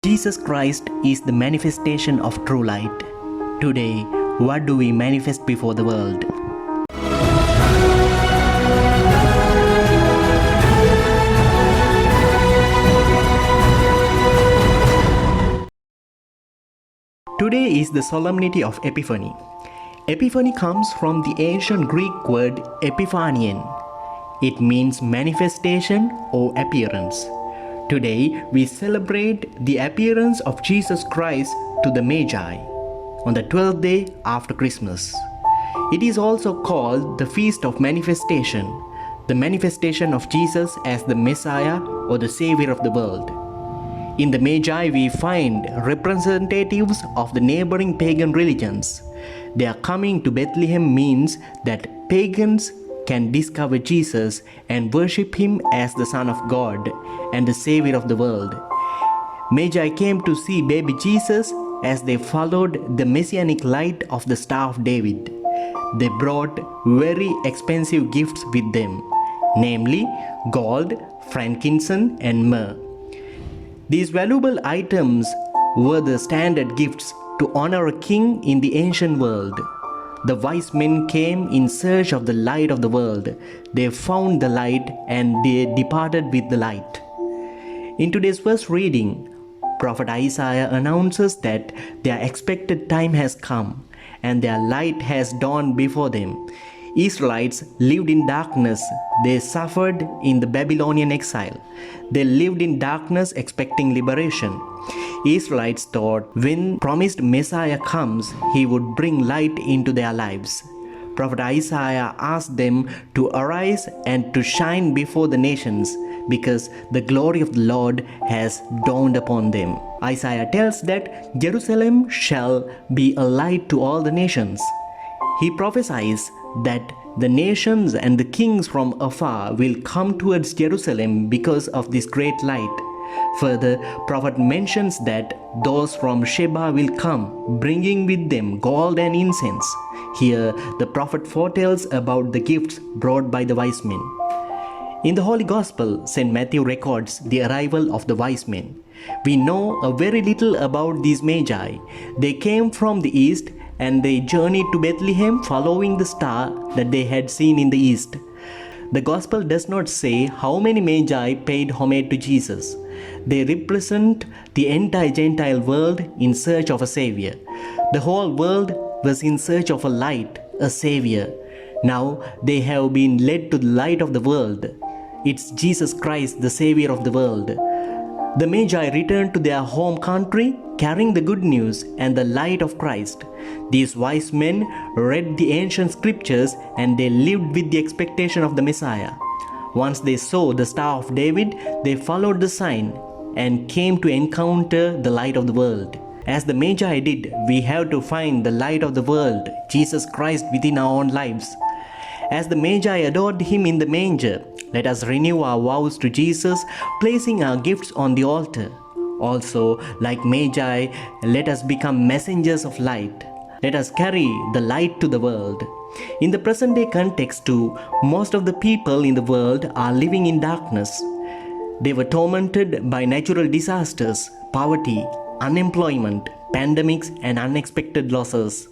Jesus Christ is the manifestation of true light. Today, what do we manifest before the world? Today is the solemnity of Epiphany. Epiphany comes from the ancient Greek word epiphanion. It means manifestation or appearance. Today, we celebrate the appearance of Jesus Christ to the Magi on the 12th day after Christmas. It is also called the Feast of Manifestation, the manifestation of Jesus as the Messiah or the Savior of the world. In the Magi, we find representatives of the neighboring pagan religions. Their coming to Bethlehem means that pagans can discover Jesus and worship Him as the Son of God and the Savior of the world. Magi came to see baby Jesus as they followed the messianic light of the Star of David. They brought very expensive gifts with them, namely gold, frankincense, and myrrh. These valuable items were the standard gifts to honor a king in the ancient world. The wise men came in search of the light of the world. They found the light and they departed with the light. In today's first reading, Prophet Isaiah announces that their expected time has come and their light has dawned before them. Israelites lived in darkness. They suffered in the Babylonian exile. They lived in darkness expecting liberation. Israelites thought when promised Messiah comes, he would bring light into their lives. Prophet Isaiah asked them to arise and to shine before the nations because the glory of the Lord has dawned upon them. Isaiah tells that Jerusalem shall be a light to all the nations. He prophesies that the nations and the kings from afar will come towards Jerusalem because of this great light. Further, prophet mentions that those from Sheba will come, bringing with them gold and incense. Here, the prophet foretells about the gifts brought by the wise men. In the Holy Gospel, St. Matthew records the arrival of the wise men. We know a very little about these Magi. They came from the east and they journeyed to Bethlehem following the star that they had seen in the east. The Gospel does not say how many Magi paid homage to Jesus. They represent the entire Gentile world in search of a Savior. The whole world was in search of a light, a Savior. Now they have been led to the light of the world. It's Jesus Christ, the Savior of the world. The Magi returned to their home country carrying the good news and the light of Christ. These wise men read the ancient scriptures and they lived with the expectation of the Messiah. Once they saw the Star of David, they followed the sign and came to encounter the light of the world. As the Magi did, we have to find the light of the world, Jesus Christ, within our own lives. As the Magi adored Him in the manger, let us renew our vows to Jesus, placing our gifts on the altar. Also, like Magi, let us become messengers of light. Let us carry the light to the world. In the present day context too, most of the people in the world are living in darkness. They were tormented by natural disasters, poverty, unemployment, pandemics, and unexpected losses.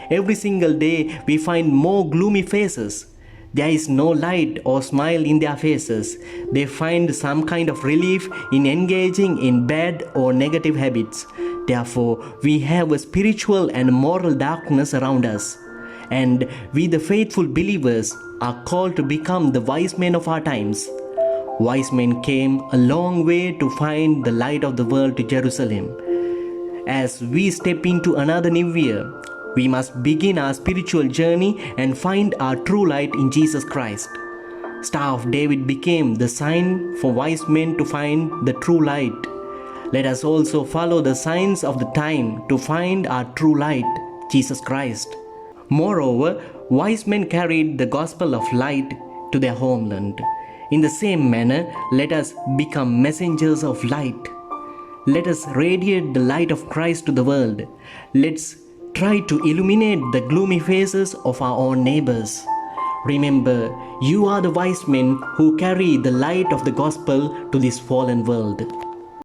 Every single day we find more gloomy faces. There is no light or smile in their faces. They find some kind of relief in engaging in bad or negative habits. Therefore, we have a spiritual and moral darkness around us. And we, the faithful believers, are called to become the wise men of our times. Wise men came a long way to find the light of the world to Jerusalem. As we step into another new year, we must begin our spiritual journey and find our true light in Jesus Christ. Star of David became the sign for wise men to find the true light. Let us also follow the signs of the time to find our true light, Jesus Christ. Moreover, wise men carried the gospel of light to their homeland. In the same manner, let us become messengers of light. Let us radiate the light of Christ to the world. Let's try to illuminate the gloomy faces of our own neighbors. Remember, you are the wise men who carry the light of the gospel to this fallen world.